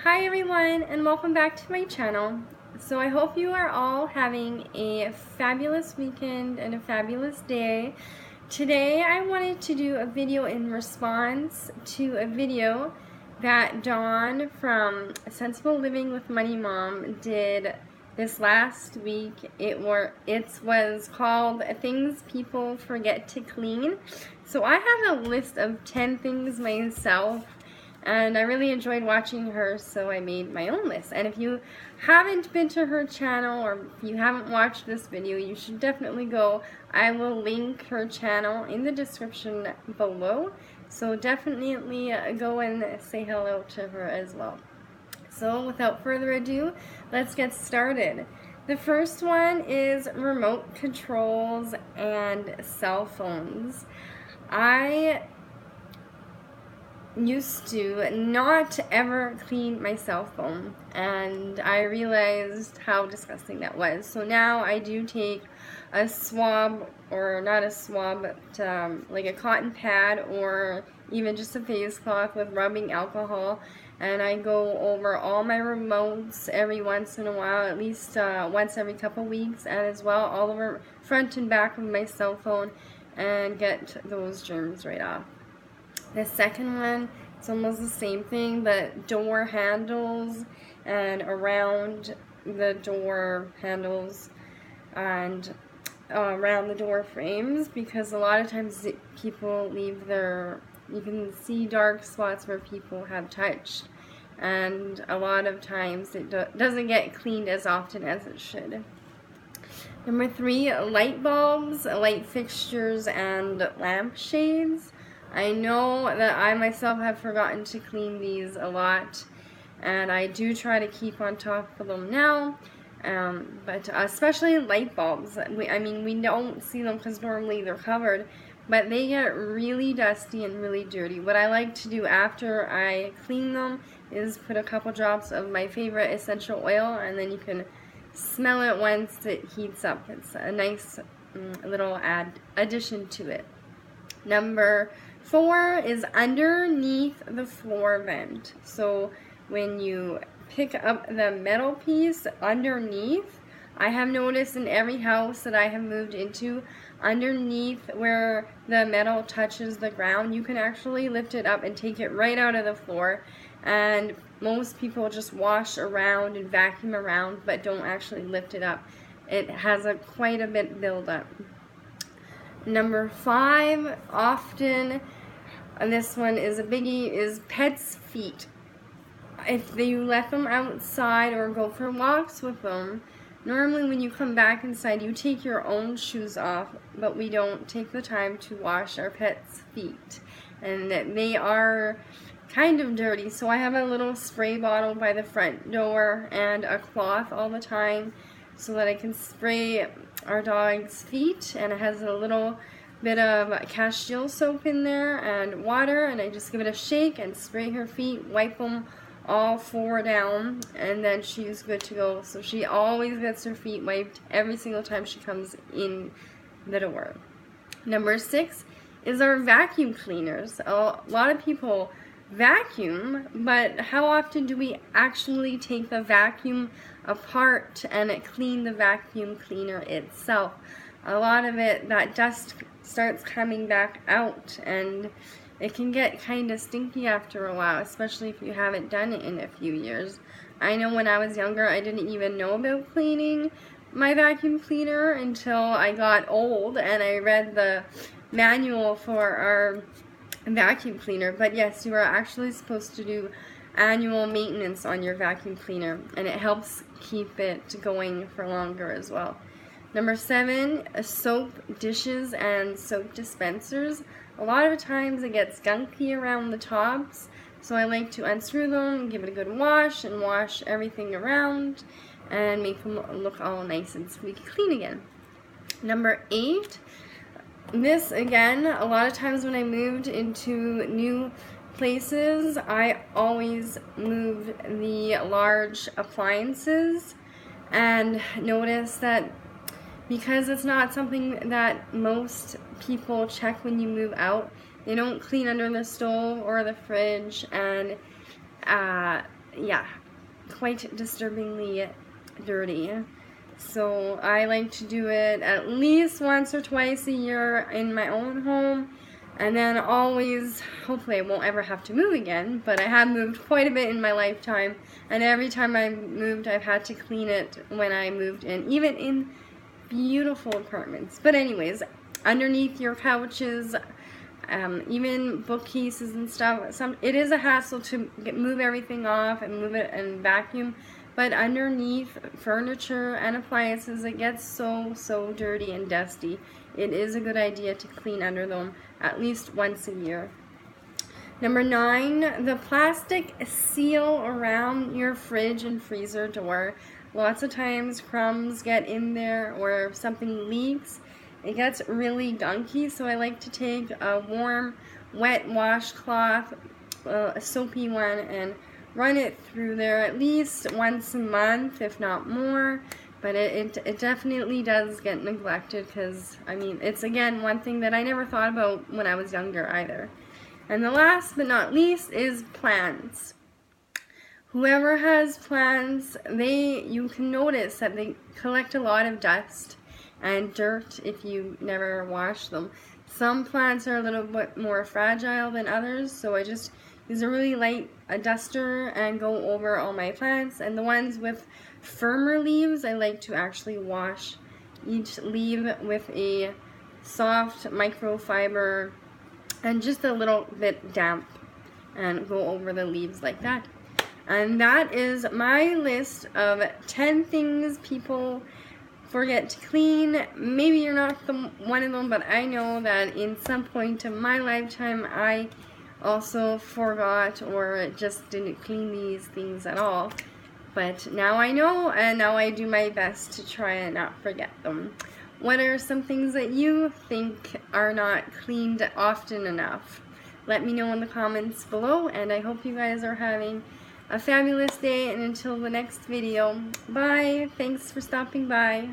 Hi everyone, and welcome back to my channel. So I hope you are all having a fabulous weekend and a fabulous day. Today I wanted to do a video in response to a video that Dawn from Centsible Living with Money Mom did this last week. It was called Things People Forget to Clean. So I have a list of 10 things myself, and I really enjoyed watching her, so I made my own list. And if you haven't been to her channel, or if you haven't watched this video, you should definitely go. I will link her channel in the description below, so definitely go and say hello to her as well. So without further ado, let's get started. The first one is remote controls and cell phones. I used to not ever clean my cell phone, and I realized how disgusting that was. So now I do take a swab, or not a swab, but like a cotton pad or even just a face cloth with rubbing alcohol, and I go over all my remotes every once in a while, at least once every couple weeks, and as well all over front and back of my cell phone, and get those germs right off. The second one, it's almost the same thing, but door handles and around the door handles and around the door frames, because a lot of times people leave you can see dark spots where people have touched, and a lot of times it doesn't get cleaned as often as it should. Number 3, light bulbs, light fixtures, and lampshades. I know that I myself have forgotten to clean these a lot, and I do try to keep on top of them now, but especially light bulbs. I mean, we don't see them because normally they're covered, but they get really dusty and really dirty. What I like to do after I clean them is put a couple drops of my favorite essential oil, and then you can smell it once it heats up. It's a nice little addition to it. Number 4 is underneath the floor vent. So when you pick up the metal piece underneath, I have noticed in every house that I have moved into, underneath where the metal touches the ground, you can actually lift it up and take it right out of the floor. And most people just wash around and vacuum around, but don't actually lift it up. It has quite a bit buildup. Number 5, often, and this one is a biggie, is pets' feet. If you let them outside or go for walks with them, normally when you come back inside, you take your own shoes off, but we don't take the time to wash our pets' feet. And they are kind of dirty, so I have a little spray bottle by the front door and a cloth all the time so that I can spray our dog's feet, and it has a little bit of Castile soap in there and water, and I just give it a shake and spray her feet, wipe them all 4 down, and then she's good to go. So she always gets her feet wiped every single time she comes in the door. Number 6 is our vacuum cleaners. A lot of people vacuum, but how often do we actually take the vacuum apart and clean the vacuum cleaner itself? A lot of it, that dust starts coming back out, and it can get kind of stinky after a while, especially if you haven't done it in a few years. I know when I was younger, I didn't even know about cleaning my vacuum cleaner until I got old and I read the manual for our vacuum cleaner. But yes, you are actually supposed to do annual maintenance on your vacuum cleaner, and it helps keep it going for longer as well. Number 7, soap dishes and soap dispensers. A lot of times it gets gunky around the tops, so I like to unscrew them, give it a good wash, and wash everything around and make them look all nice and squeaky clean again. Number 8, this again, a lot of times when I moved into new places, I always moved the large appliances, and noticed that because it's not something that most people check when you move out, they don't clean under the stove or the fridge, and yeah, quite disturbingly dirty. So I like to do it at least once or twice a year in my own home, and then always, hopefully I won't ever have to move again, but I have moved quite a bit in my lifetime, and every time I moved I've had to clean it when I moved in, even in beautiful apartments. But anyways, underneath your couches, even bookcases and stuff, it is a hassle to move everything off and move it and vacuum, but underneath furniture and appliances, it gets so dirty and dusty. It is a good idea to clean under them at least once a year. Number 9, the plastic seal around your fridge and freezer door. Lots of times crumbs get in there, or if something leaks, it gets really gunky, so I like to take a warm, wet washcloth, a soapy one, and run it through there at least once a month, if not more. But it definitely does get neglected, because, I mean, it's, again, one thing that I never thought about when I was younger either. And the last but not least is plants. Whoever has plants, you can notice that they collect a lot of dust and dirt if you never wash them. Some plants are a little bit more fragile than others, so I just use a really light duster and go over all my plants. And the ones with firmer leaves, I like to actually wash each leaf with a soft microfiber and just a little bit damp, and go over the leaves like that. And that is my list of 10 things people forget to clean. Maybe you're not one of them, but I know that in some point in my lifetime I also forgot or just didn't clean these things at all. But now I know, and now I do my best to try and not forget them. What are some things that you think are not cleaned often enough? Let me know in the comments below, and I hope you guys are having a fabulous day, and until the next video, bye. Thanks for stopping by.